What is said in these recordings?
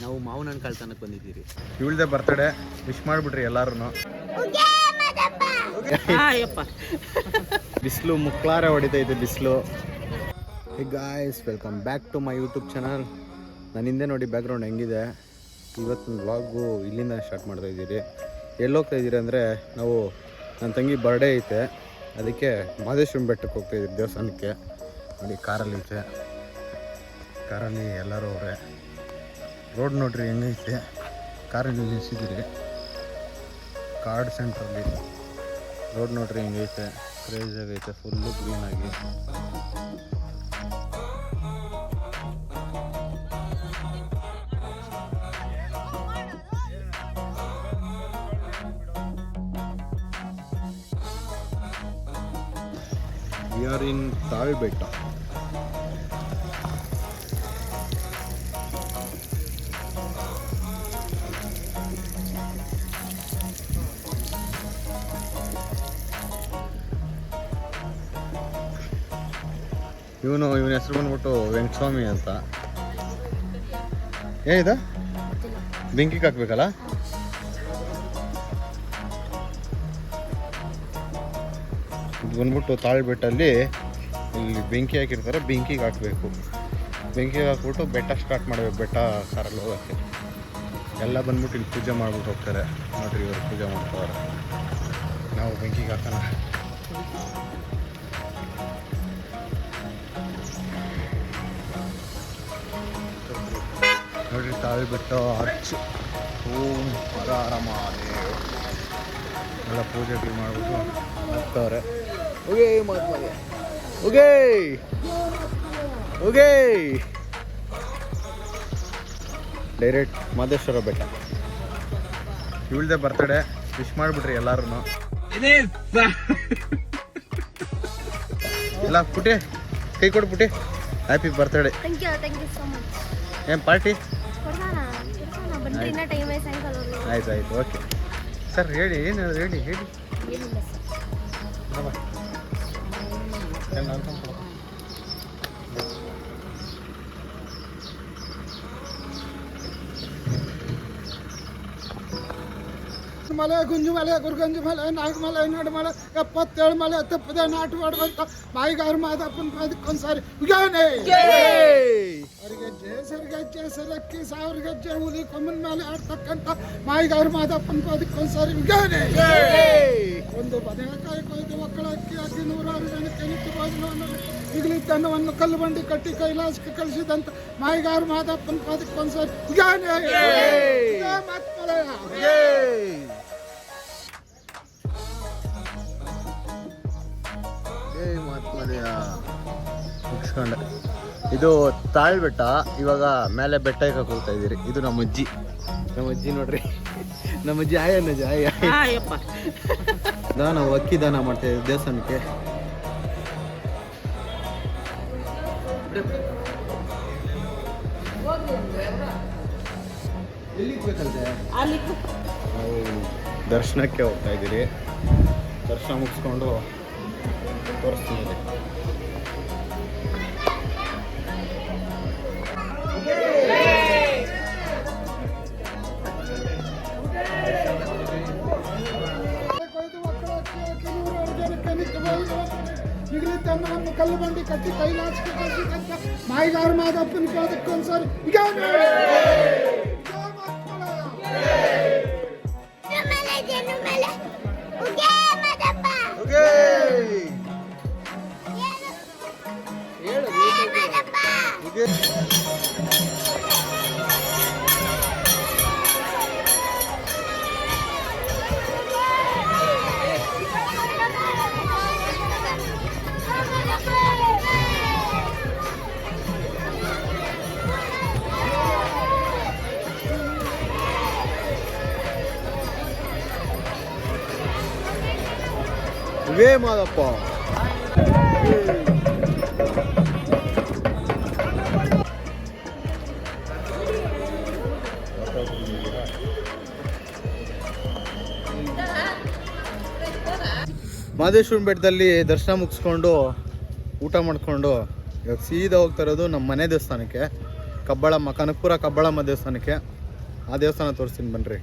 ನಾವು ಮಾವನ ಹಣ್ಣು ಕಳ್ತನಕ್ಕೆ ಬಂದಿದ್ದೀರಿ. ಇವಳ್ದೆ ಬರ್ತಡೇ ವಿಶ್ ಮಾಡಿಬಿಟ್ರಿ ಎಲ್ಲಾರು. ಬಿಸಿಲು ಮುಕ್ಲಾರ ಹೊಡಿತೈತೆ ಬಿಸಿಲು. Hey guys, welcome back to my YouTube channel. ನನ್ನ ಹಿಂದೆ ನೋಡಿ ಬ್ಯಾಕ್ಗ್ರೌಂಡ್ ಹೆಂಗಿದೆ. ಇವತ್ತಿನ ವ್ಲಾಗು ಇಲ್ಲಿಂದ ಸ್ಟಾರ್ಟ್ ಮಾಡ್ತಾ ಇದ್ದೀರಿ. ಎಲ್ಲಿ ಹೋಗ್ತಾ ಇದ್ದೀರಿ ಅಂದರೆ, ನಾವು ನನ್ನ ತಂಗಿ ಬರ್ಡೇ ಐತೆ, ಅದಕ್ಕೆ ಮಹದೇಶ್ವರನ ಬೆಟ್ಟಕ್ಕೆ ಹೋಗ್ತಾಯಿದ್ದೀರಿ, ದೇವಸ್ಥಾನಕ್ಕೆ. ನೋಡಿ ಕಾರಲ್ಲಿ ಐತೆ, ಕಾರಲ್ಲಿ ಎಲ್ಲರೂ ಅವರೇ. ರೋಡ್ ನೋಡ್ರಿ ಹೆಂಗೈತೆ, ಕಾರಲ್ಲಿ ನಿಲ್ಲಿಸಿದ್ದೀರಿ ಕಾರ್ಡ್ ಸೆಂಟ್ರಲ್ಲಿ. ರೋಡ್ ನೋಡ್ರಿ ಹೆಂಗೈತೆ, ಕ್ರೇಜಾಗೈತೆ, ಫುಲ್ಲು ಕ್ಲೀನಾಗಿ. We are in Talbetta. ಇವನ ಹೆಸರು ಬಂದ್ಬಿಟ್ಟು ವೆಂಕಟಸ್ವಾಮಿ ಅಂತ. ಏನಿದೆ ಬೆಂಕಿಗೆ ಹಾಕ್ಬೇಕಲ್ಲ. ಇದು ಬಂದ್ಬಿಟ್ಟು ತಾಳ್ಬೆಟ್ಟಲ್ಲಿ ಇಲ್ಲಿ ಬೆಂಕಿ ಹಾಕಿರ್ತಾರೆ, ಬೆಂಕಿಗೆ ಹಾಕಬೇಕು. ಬೆಂಕಿಗೆ ಹಾಕ್ಬಿಟ್ಟು ಬೆಟ್ಟ ಸ್ಟಾರ್ಟ್ ಮಾಡಬೇಕು, ಬೆಟ್ಟ ಕಾರಲ್ಲಿ ಹೋಗೋಕ್ಕೆ. ಎಲ್ಲ ಬಂದ್ಬಿಟ್ಟು ಇಲ್ಲಿ ಪೂಜೆ ಮಾಡ್ಬಿಟ್ಟು ಹೋಗ್ತಾರೆ. ನೋಡ್ರಿ ಇವರು ಪೂಜೆ ಮಾಡ್ತಾರೆ, ನಾವು ಬೆಂಕಿಗೆ ಹಾಕೋಣ. ನೋಡ್ರಿ ತಾಳ್ಬೆಟ್ಟ ಅರ್ಚ್ ಓಂ ಹರಹರಮಹಾದೇವ ಎಲ್ಲ ಪೂಜೆ ಮಾಡಿಬಿಟ್ಟು ಹೋಗ್ತವ್ರೆ. ಹೋಗೇ ಮಹಾತ್ಮಗೆ, ಹೋಗೇ ಹೋಗೇ ಡೈರೆಕ್ಟ್ ಮಹದೇಶ್ವರ ಬೆಟ್ಟ. ಇವಳ್ದೆ ಬರ್ತಡೇ ವಿಶ್ ಮಾಡಿಬಿಟ್ರಿ ಎಲ್ಲಾರು. ಎಲ್ಲ ಪುಟಿ ಕೈ ಕೊಡು ಪುಟಿ, ಹ್ಯಾಪಿ ಬರ್ತಡೇ. ಏನು ಪಾರ್ಟಿ? ಆಯ್ತು ಆಯ್ತು, ಓಕೆ ಸರ್. ಹೇಳಿ ಏನು ಹೇಳಿ ಹೇಳಿ. ಮಲೆ ಗುಂಜುಮಲೆ ಗುರುಗಂಜುಮಲೆ ನಾಗಮಲೆ ನಡುಮಲೆ 77 ಮಲೆ ತಪ್ಪದೆ ನಾಟು ಮಾಡುವಂತ ಮಾಯಿಗಾರ ಮಾದಪ್ಪನ ಅದಕ್ಕೊಂದ್ಸಾರಿ ಅವರಿಗೆ ಜೇಸರಿಗೆ ಸರಕ್ಕಿ 1000 ಗೆಜ್ಜೆ ಹುಲಿ ಕೊಮ್ಮನ ಮೇಲೆ ಆಡ್ತಕ್ಕಂಥ ಮಾಯಿಗಾರ ಮಾದಪ್ಪನ ಅದಕ್ಕೊಂದ್ಸಾರಿ ಒಂದು ಬದನೆಕಾಯಿ ಕೊಯ್ದು ಮಕ್ಕಳ ಅಕ್ಕಿ ಹಾಕಿ 100 ಜನಕ್ಕೆ ನಿಂತು ಭೋಜನವನ್ನು ಈಗಲಿದ್ದನ್ನವನ್ನು ಕಲ್ಲು ಬಂಡಿ ಕಟ್ಟಿ ಕೈಲಾಸಕ್ಕೆ ಕಳಿಸಿದಂತ ಮಾಯಿಗಾರ ಮಾದಪ್ಪನ ಅದಕ್ಕೊಂದ್ಸಾರಿ ಮುಗಿಸ್ಕೊಂಡೆ. ಇದು ತಾಳ್ಬೆಟ್ಟ. ಇವಾಗ ಮೇಲೆ ಬೆಟ್ಟ ಇಕ್ಕಕ್ಕೆ ಹೋಗ್ತಾ ಇದ್ದೀರಿ. ಇದು ನಮ್ಮ ಅಜ್ಜಿ ನೋಡ್ರಿ, ನಮ್ಮ ಅಜ್ಜಿ ಆಯ ನಾವು ಅಕ್ಕಿ ದಾನ ಮಾಡ್ತಾ ಇದ್ದೀವಿ ದೇವಸ್ಥಾನಕ್ಕೆ. ನಾವು ದರ್ಶನಕ್ಕೆ ಹೋಗ್ತಾ ಇದ್ದೀರಿ. ದರ್ಶನ ಮುಗಿಸ್ಕೊಂಡು ತೋರಿಸ್ತೀನಿ. ಈಗಲಿದ್ದನ್ನವನ್ನು ಕಲ್ಲು ಬಂಡಿ ಕಟ್ಟಿ ಕೈಲಾಸಕ್ಕೆ ಕಳಿಸಿದಂತ ಮಾಯಿಗಾರ ಮಾದಪ್ಪನ ಅದಕ್ಕೊಂದ್ಸಾರಿ ಇವೇ ಮಾದಪ್ಪ. ಮಹದೇಶ್ವರನ ಬೆಟ್ಟದಲ್ಲಿ ದರ್ಶನ ಮುಗಿಸ್ಕೊಂಡು ಊಟ ಮಾಡಿಕೊಂಡು ಇವಾಗ ಸೀದಾ ಹೋಗ್ತಾ ಇರೋದು ನಮ್ಮ ಮನೆ ದೇವಸ್ಥಾನಕ್ಕೆ. ಕಬ್ಬಳಮ್ಮ, ಕನಕಪುರ ಕಬ್ಬಳಮ್ಮ ದೇವಸ್ಥಾನಕ್ಕೆ. ಆ ದೇವಸ್ಥಾನ ತೋರಿಸ್ತೀನಿ ಬನ್ನಿರಿ.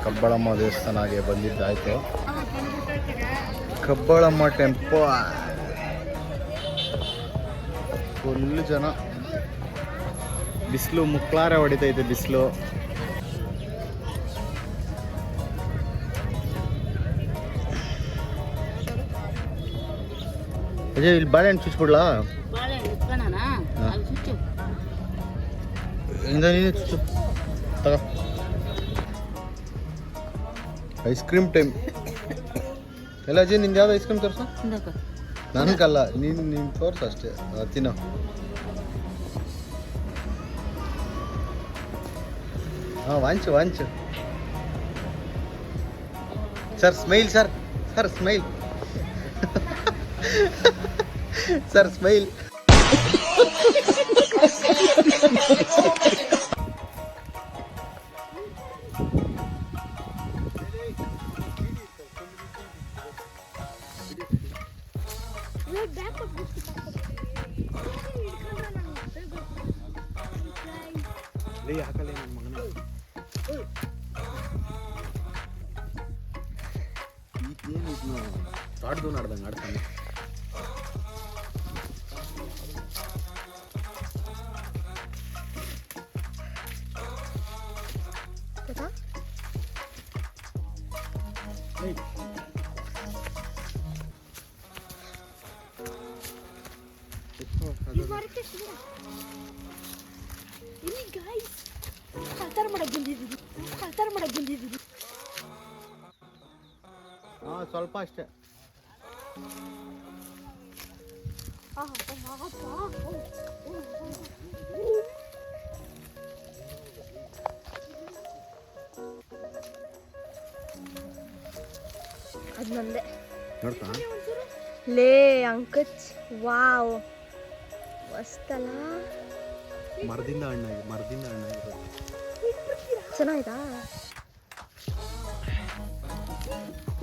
ಕಬ್ಬಳಮ್ಮ ದೇವಸ್ಥಾನಕ್ಕೆ ಬಂದಿದ್ದಾಯಿತು. ಕಬ್ಬಳಮ್ಮ ಟೆಂಪಲ್ ಫುಲ್ ಜನ, ಬಿಸಿಲು ಮುಕ್ಲಾರೆ ಹೊಡಿತೈತೆ ಬಿಸಿಲು. ಅಜಯ್ ಇಲ್ಲಿ ಬಾಳೆಹಣ್ಣು ಚುಚ್ಬಿಡ್ಲಾ? ನೀನೇ ಚುಚ್ಚು ತಗೋ. ಐಸ್ ಕ್ರೀಮ್ ಟೈಮ್ ಎಲ್ಲ. ಅಜಯ್ ನಿಂದು ಯಾವ್ದು ಐಸ್ ಕ್ರೀಮ್ ತೋರ್ಸ? ನನಗಲ್ಲ, ನೀನು ತೋರ್ಸ ಅಷ್ಟೇ. ತಿನ್ನೋ. ಹಾಂ ವಾಂಚು ವಾಂಚು. Sir smile, sir sir smile, sir smile. ಹಾಕಲ್ಲ ನನ್ನ ಮಗನ. ಏನಿದ್ನು ಆಡ್ದು ನಾಡ್ದಂಗೆ ಆಡ್ತಾನೆ. ಸ್ವಲ್ಪ ಅಷ್ಟೇ. ಅದು ನಂದೆ ನೋಡ್ತಾ ಲೇ ಅಂಕಚ್. ವಾವ್ ಮಸ್ತಲ್ಲ. ಮರದಿಂದ ಹಣ್ಣಾಗಿರೋದು ಚೆನ್ನಾಯ್ತಾ?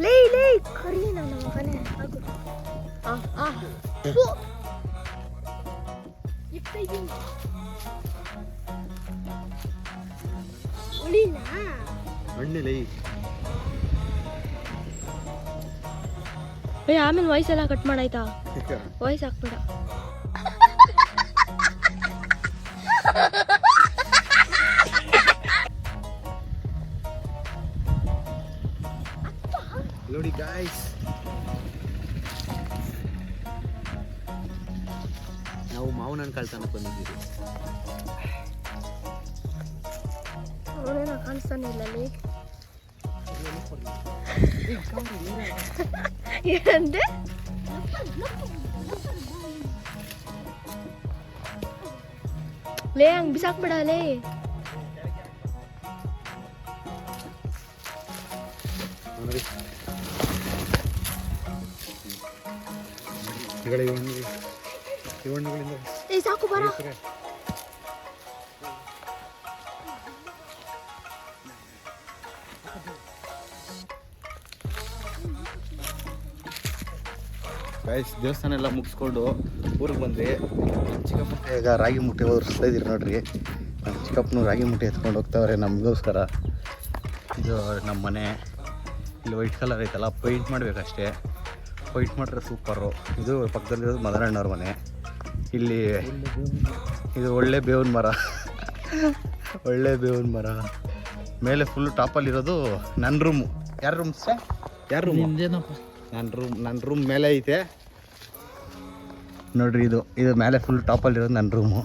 ಲೇ ಲೇ ಕರಿ ನನ್ನ ಮಗನೇ. ಹಣ್ಣಿಲ್ಲ. ಆಮೇಲೆ ವಾಯ್ಸೆಲ್ಲ ಕಟ್ ಮಾಡಾಯ್ತಾ? ವಾಯ್ಸ್ ಹಾಕ್ಬೇಡ. ನೋಡಿ ಗಾಯ್ಸ್, ನಾವು ಮಾವಿನ ಹಣ್ಣು ಕಳ್ತನಕ್ಕೆ ಬಂದಿದ್ದೀರಿ. ಅವನೇನ ಕಾಣಿಸ್ತಾನೆ ಇಲ್ಲ ಅಲ್ಲಿ. ಏನಂದೆ? ಲೇ ಹಂಗ್ ಬಿಸಾಕ್ಬಿಡ ಲೇ. ಏ ಸಾಕು ಬರ. ಗಾಯ್ಸ್, ದೇವಸ್ಥಾನ ಎಲ್ಲ ಮುಗಿಸ್ಕೊಂಡು ಊರಿಗೆ ಬಂದ್ವಿ. ಚಿಕ್ಕಪ್ಪ ಈಗ ರಾಗಿ ಮುಟ್ಟೆ ಹೊರಿಸ್ತಾ ಇದ್ದೀರಿ ನೋಡ್ರಿ. ನಮ್ಮ ಚಿಕ್ಕಪ್ಪನು ರಾಗಿ ಮುಟ್ಟೆ ಎತ್ಕೊಂಡು ಹೋಗ್ತಾವ್ರೆ ನಮಗೋಸ್ಕರ. ಇದು ನಮ್ಮ ಮನೆ. ಇಲ್ಲಿ ವೈಟ್ ಕಲರ್ ಐತಲ್ಲ, ಪೇಂಟ್ ಮಾಡಬೇಕಷ್ಟೇ. ವೈಟ್ ಮಾಡಿದ್ರೆ ಸೂಪರು. ಇದು ಪಕ್ಕದಲ್ಲಿರೋದು ಮದರಣ್ಣವ್ರ ಮನೆ. ಇಲ್ಲಿ ಇದು ಒಳ್ಳೆ ಬೇವಿನ ಮರ, ಒಳ್ಳೆ ಬೇವಿನ ಮರ. ಮೇಲೆ ಫುಲ್ ಟಾಪಲ್ಲಿರೋದು ನನ್ನ ರೂಮು. ಯಾರ ರೂಮ್ ಸರ್? ಯಾರ ರೂಮ್? ನನ್ನ ರೂಮ್ ಮೇಲೆ ಐತೆ ನೋಡ್ರಿ. ಇದು ಮೇಲೆ ಫುಲ್ ಟಾಪಲ್ಲಿರೋದು ನನ್ನ ರೂಮು.